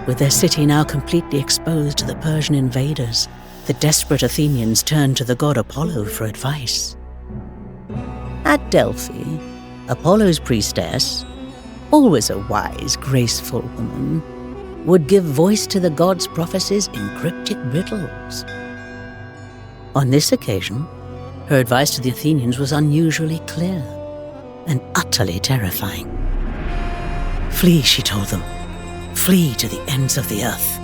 With their city now completely exposed to the Persian invaders, the desperate Athenians turned to the god Apollo for advice. At Delphi, Apollo's priestess, always a wise, graceful woman, would give voice to the god's prophecies in cryptic riddles. On this occasion, her advice to the Athenians was unusually clear and utterly terrifying. Flee, she told them. Flee to the ends of the earth.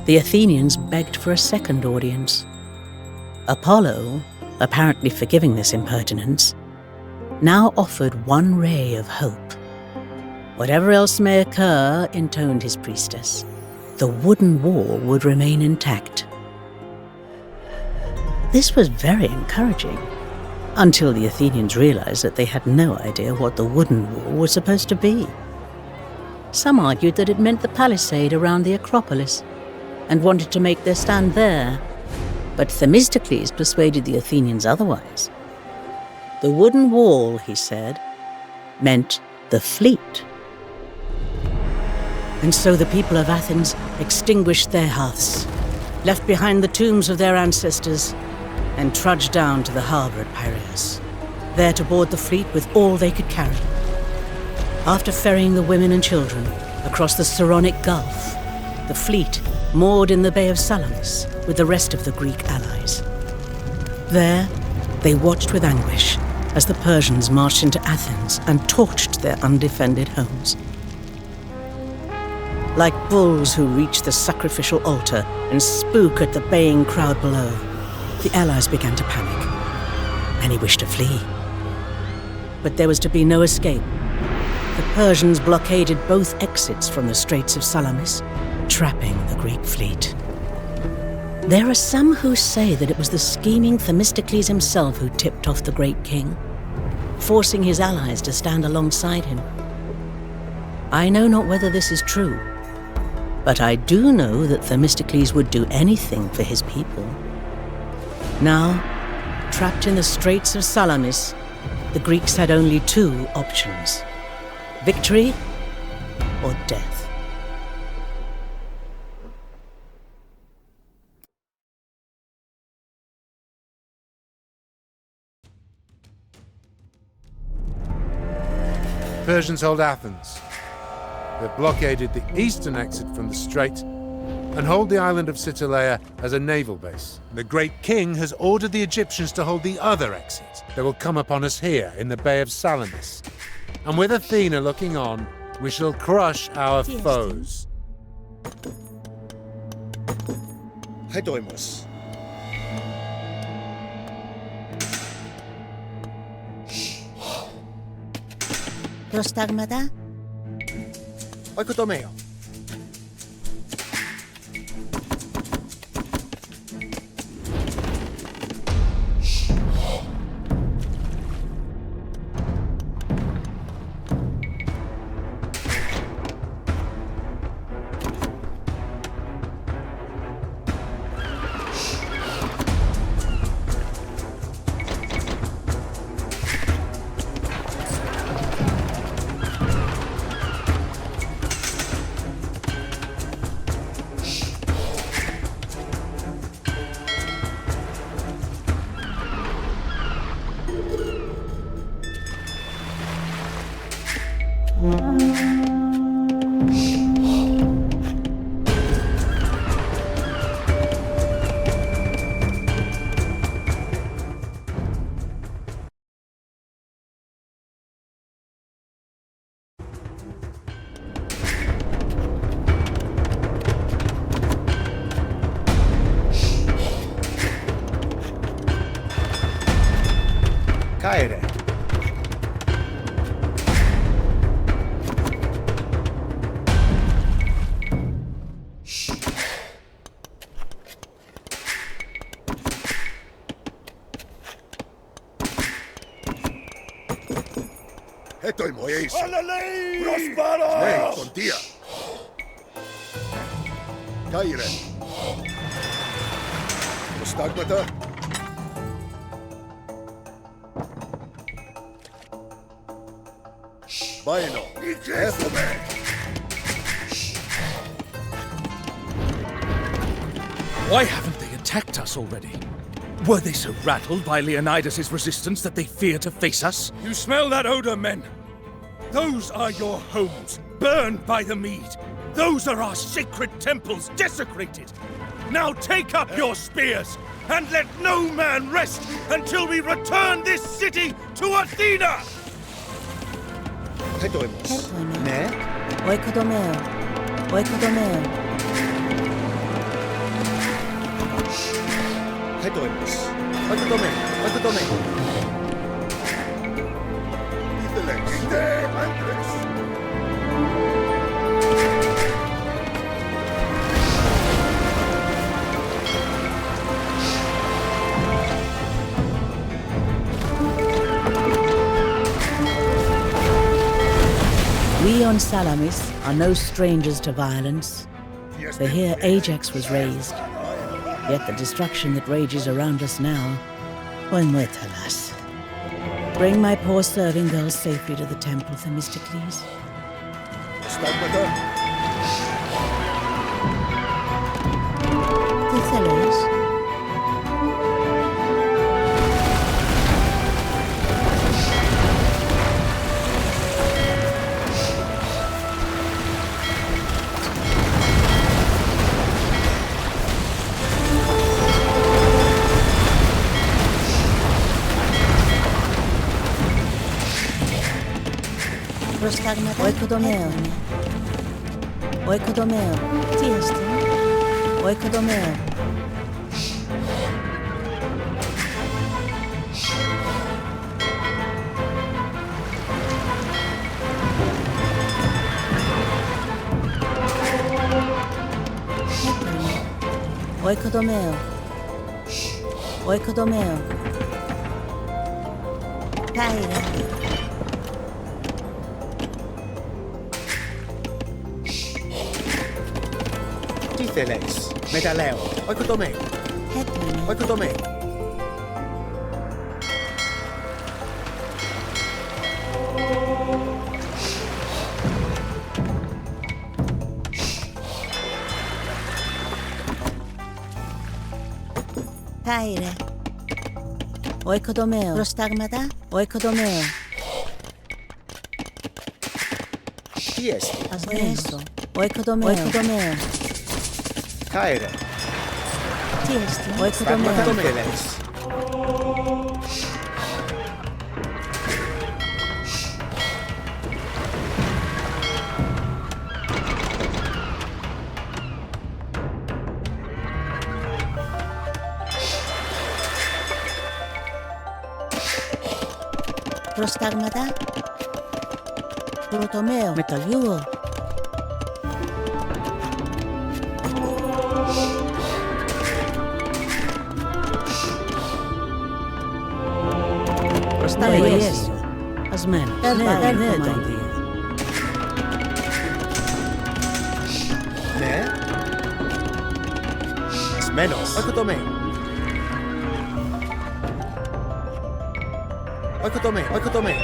The Athenians begged for a second audience. Apollo, apparently forgiving this impertinence, now offered one ray of hope. Whatever else may occur, intoned his priestess, the wooden wall would remain intact. This was very encouraging, until the Athenians realized that they had no idea what the wooden wall was supposed to be. Some argued that it meant the palisade around the Acropolis, and wanted to make their stand there, but Themistocles persuaded the Athenians otherwise. The wooden wall, he said, meant the fleet. And so the people of Athens extinguished their hearths, left behind the tombs of their ancestors, and trudged down to the harbour at Piraeus, there to board the fleet with all they could carry. After ferrying the women and children across the Saronic Gulf, the fleet moored in the Bay of Salamis with the rest of the Greek allies. There, they watched with anguish as the Persians marched into Athens and torched their undefended homes. Like bulls who reach the sacrificial altar and spook at the baying crowd below, the allies began to panic. Many wished to flee. But there was to be no escape. The Persians blockaded both exits from the Straits of Salamis, trapping the Greek fleet. There are some who say that it was the scheming Themistocles himself who tipped off the great king, forcing his allies to stand alongside him. I know not whether this is true, but I do know that Themistocles would do anything for his people. Now, trapped in the Straits of Salamis, the Greeks had only two options: victory or death. Persians hold Athens. They've blockaded the eastern exit from the strait and hold the island of Citolea as a naval base. The great king has ordered the Egyptians to hold the other exit that will come upon us here in the Bay of Salamis. And with Athena looking on, we shall crush our foes. Hedoimos. Prostagmata? Oikotomeo. Caere. Έτοιμο, είσαι. Αλλαλέη! Προσπάρω! Ναι, κοντία. Κάιρε. Προστάγματα. Μπάινο. Εύχομαι. Why haven't they attacked us already? Were they so rattled by Leonidas' resistance that they fear to face us? You smell that odor, men? Those are your homes, burned by the Mede. Those are our sacred temples, desecrated. Now take up your spears, and let no man rest until we return this city to Athena! 해도이모스. 네. Oikodomeo. Oikodomeo. 해도이모스. 어이쿠도메. 어이쿠도메. Ite Andres. We on Salamis are no strangers to violence, for here Ajax was raised. Yet the destruction that rages around us now, Oimoetalas. Bring my poor serving girls safely to the temple, Themistocles. Stagmata. Theselos. Oikodomeo. Oikodomeo. Tieste. Oikodomeo. Oikodomeo. Oikodomeo. Caire. Τίθελες. Μεταλλέο. Οικοτομέ. Οικοτομέ. Caire. Oikodomeo. Προστάγματα. Oikodomeo. Τι έστει. Asmeso. Oikodomeo. Oikodomeo. Κάιρε. Tieste. Στάγματα Oikodomeo. θέλεις. Προστάγματα. Πρωτομέο. Μεταλλιούο. Προστάγματα. Ασμένο. Ναι. Ασμένος. Οικοτομέ. Οικοτομέ. Οικοτομέ.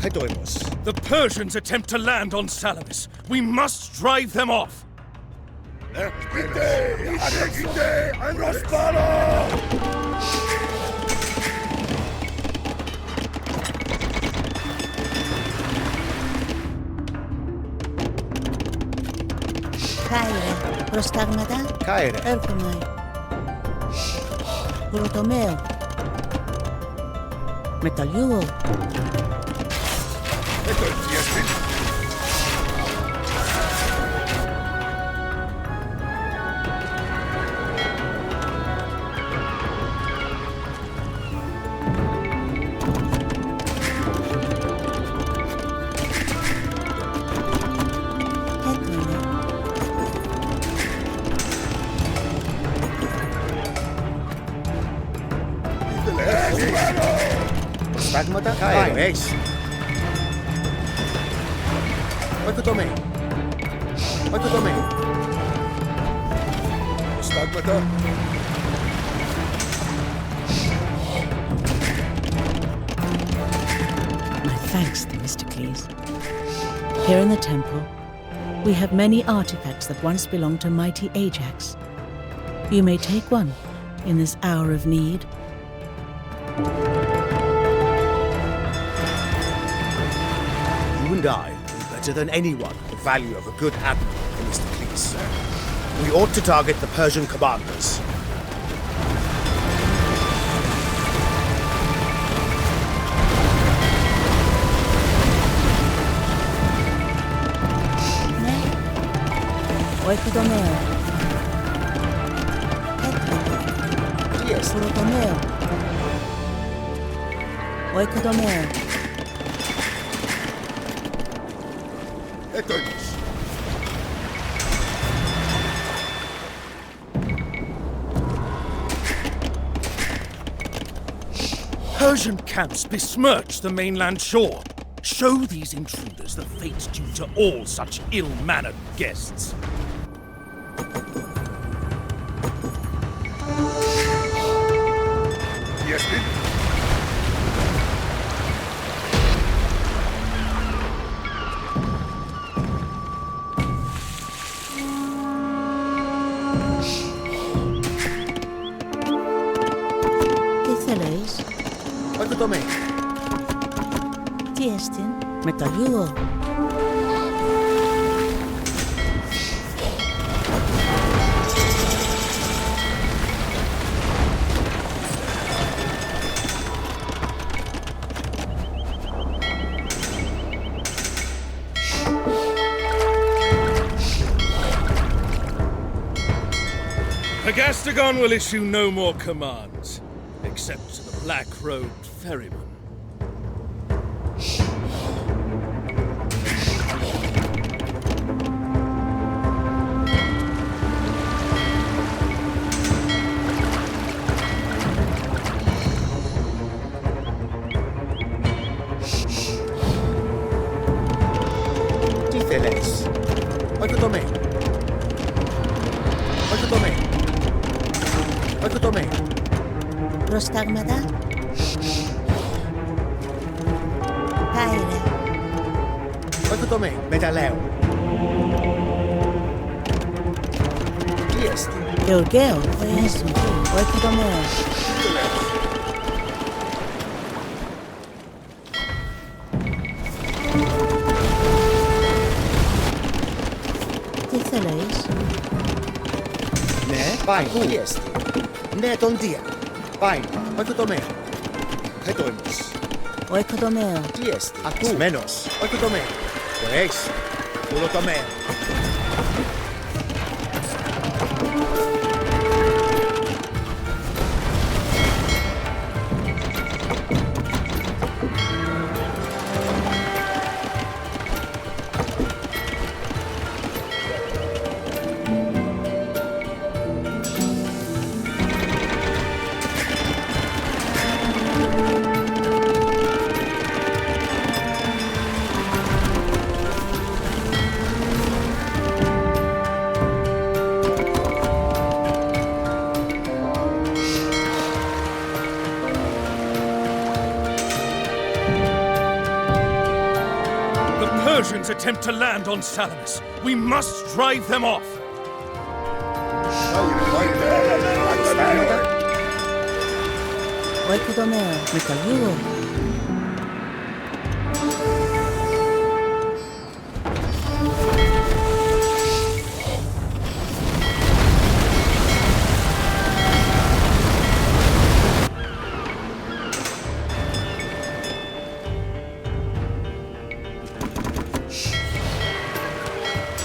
Hedoremos. The Persians attempt to land on Salamis. We must drive them off. Ite Androsparo. Κάιρε. Προστάγματα. Κάιρε. Έρχομαι. Πρωτομέο. Μεταλλιούο. Esto es fiesta. Προστάγματα. Κάιρε. Έχεις. Οικοτομέ. Οικοτομέ. Στάγματα. My Thanks, Themistocles. Here in the temple, we have many artifacts that once belonged to mighty Ajax. You may take one in this hour of need. You and I know better than anyone the value of a good admiral, Themistocles. We ought to target the Persian commanders. Oikodomeo. Yes. Furotomeo. Oikodomeo. Έτοιμος. Persian camps besmirch the mainland shore. Show these intruders the fate due to all such ill-mannered guests. Yes, Pete. Τι θέλεις? Oikodomeo. Τι έστειν? Με το γιούο. Agastagon will issue no more commands, except to the black-robed ferryman. Τι θέλεις? Oikodomeo. Oikodomeo. Oikodomeo. Προστάγματα. Πάειρε. Oikodomeo. Μεταλλέο. Τι έστει? Γεωργαίο. Έστω. Oikodomeo. Τι θέλεις? Ναι, πάει. Τι έστει? Ναι, τον Δία. Πάει. Oikodomeo. Έτοιμος. Oikodomeo. Τι έστει? Ακουσμένος. Oikodomeo. Το έχεις. Furotomeo. The Persians attempt to land on Salamis. We must drive them off. Oikodomeo. Με το γιούο.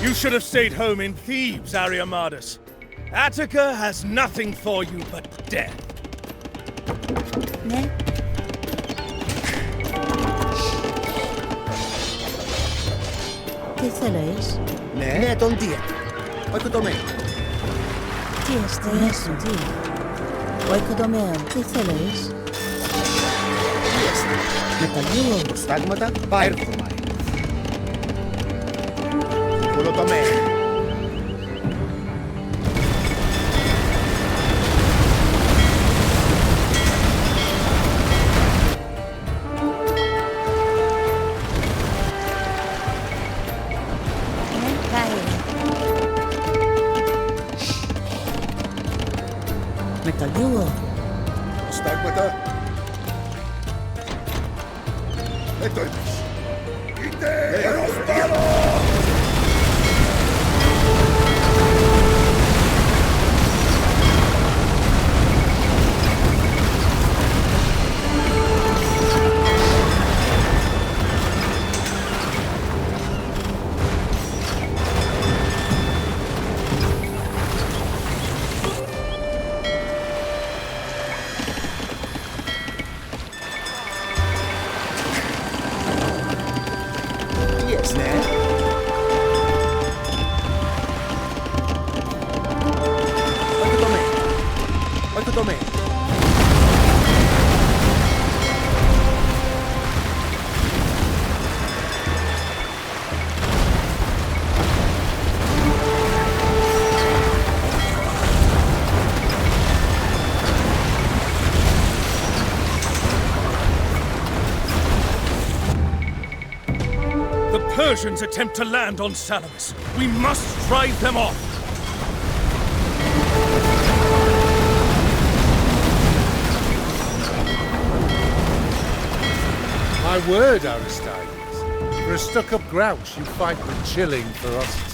You should have stayed home in Thebes, Ariamadus. Attica has nothing for you but death. Ναι. Τι θέλεις? Ναι, τον Δία. Oikodomeo. Τι έστω. Έστω. Τι. Oikodomeo. Τι θέλεις? Τι έστει? Με το γιούο. Προστάγματα. Πάει. Έρχομαι. Furotomeo. Tajuo. Stagmata. Etoimis. Ite Rospalo! Yes, ne? Oiko tome. The Persians attempt to land on Salamis. We must drive them off. My word, Aristides. For a stuck-up grouch, you fight with chilling ferocity.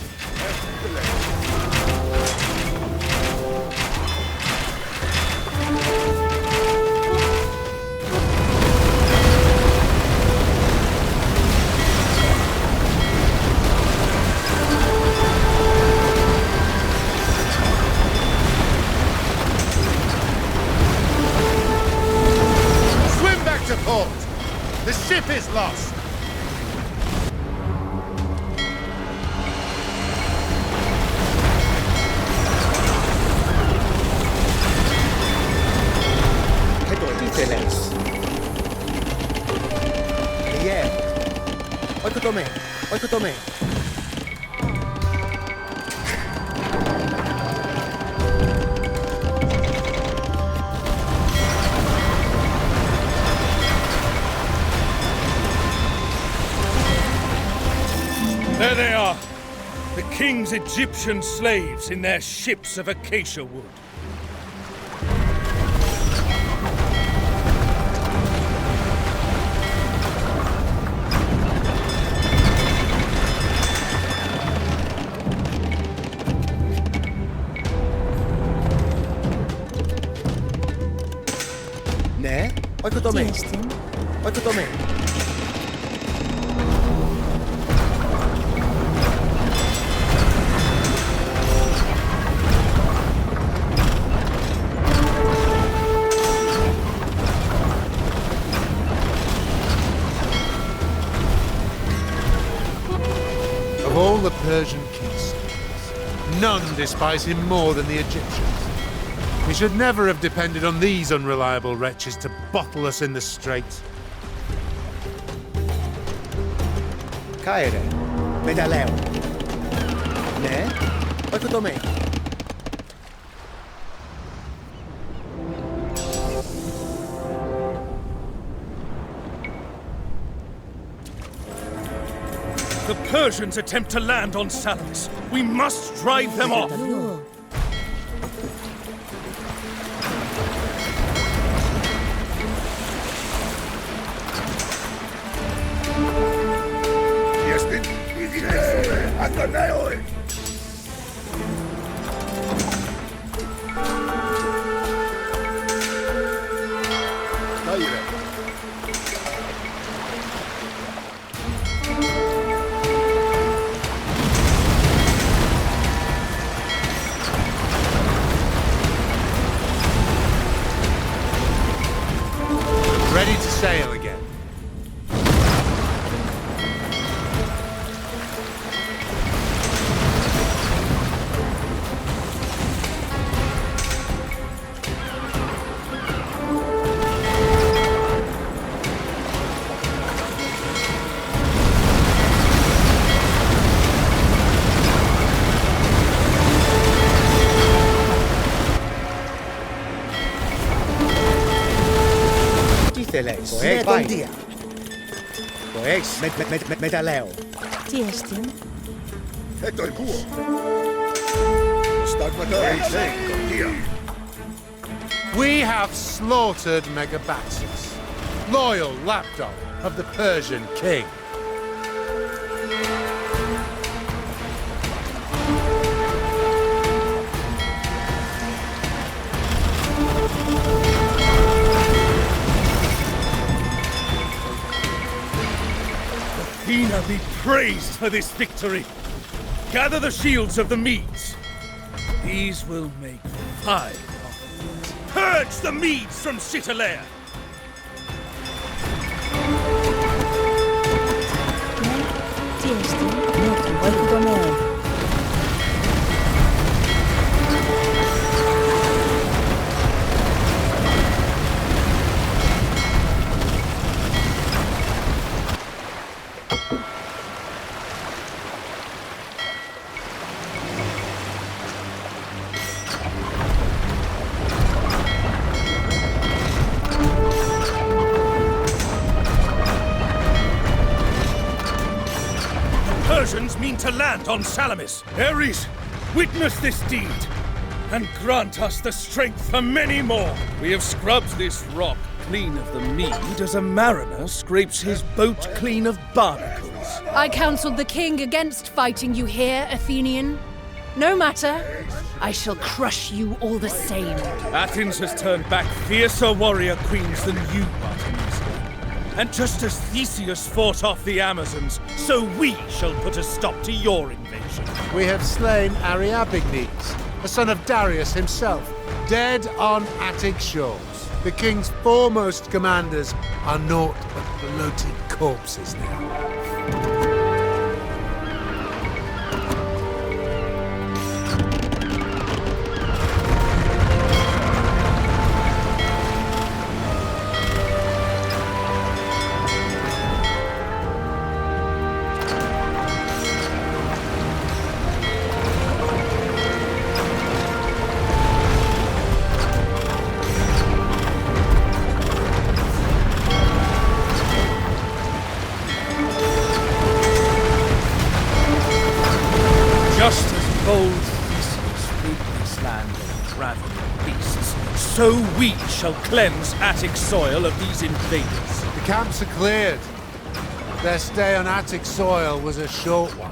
Swim back to port! The ship is lost! Titeles. Yeah. Oiko tome. Oiko tome. There they are. The king's Egyptian slaves in their ships of acacia wood. Ne? Oiko tome. Oiko tome. Of all the Persian kingstones, none despise him more than the Egyptians. We should never have depended on these unreliable wretches to bottle us in the straits. Caere. Medaleo. Ne? Oiko tome. The Persians attempt to land on Salamis. We must drive them off. Viestin. Ite Athanaoi. Caire. Ready to sail again. Titeles. Ναι, Vai. τον Δία. Poex. Medaleo. Τι έστειν. Έτο υπούω. Στάγματα. Δία. We have slaughtered Megabaxus, loyal lapdog of the Persian king. Athena be praised for this victory! Gather the shields of the Medes. These will make fine offerings. Purge the Medes from Citalaea! Persians mean to land on Salamis. Ares, witness this deed, and grant us the strength for many more. We have scrubbed this rock clean of the mead as a mariner scrapes his boat clean of barnacles. I counseled the king against fighting you here, Athenian. No matter. I shall crush you all the same. Athens has turned back fiercer warrior queens than you, Artemisia. And just as Theseus fought off the Amazons, so we shall put a stop to your invasion. We have slain Ariabignes, the son of Darius himself, dead on Attic shores. The king's foremost commanders are naught but bloated corpses now. Just as bold Theseus rid this land of ravening beasts, so we shall cleanse Attic soil of these invaders. The camps are cleared. Their stay on Attic soil was a short one.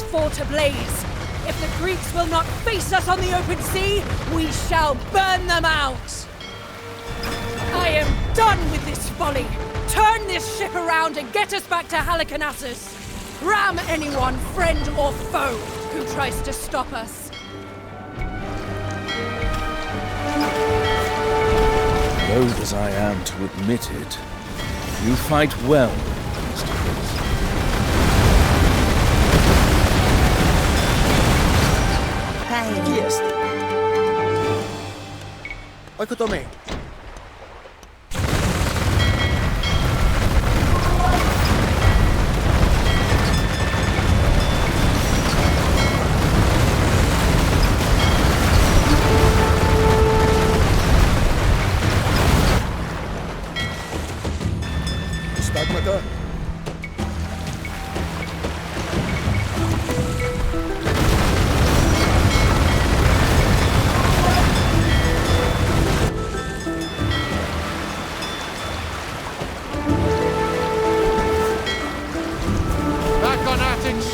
Fort ablaze. If the Greeks will not face us on the open sea, we shall burn them out. I am done with this folly. Turn this ship around and get us back to Halicarnassus. Ram anyone, friend or foe, who tries to stop us. Loath as I am to admit it, you fight well, Mr. Prince. Chi est? Oikoto me. Stagmata.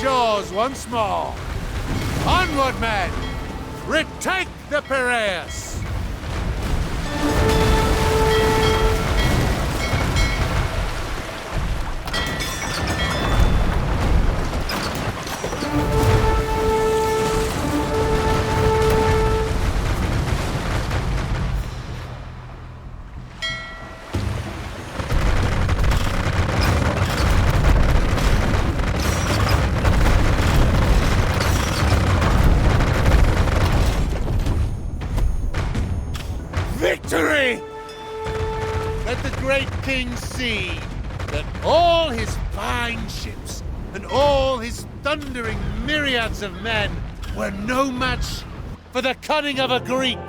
Shores once more. Onward, men! Retake the Piraeus! all his thundering myriads of men were no match for the cunning of a Greek.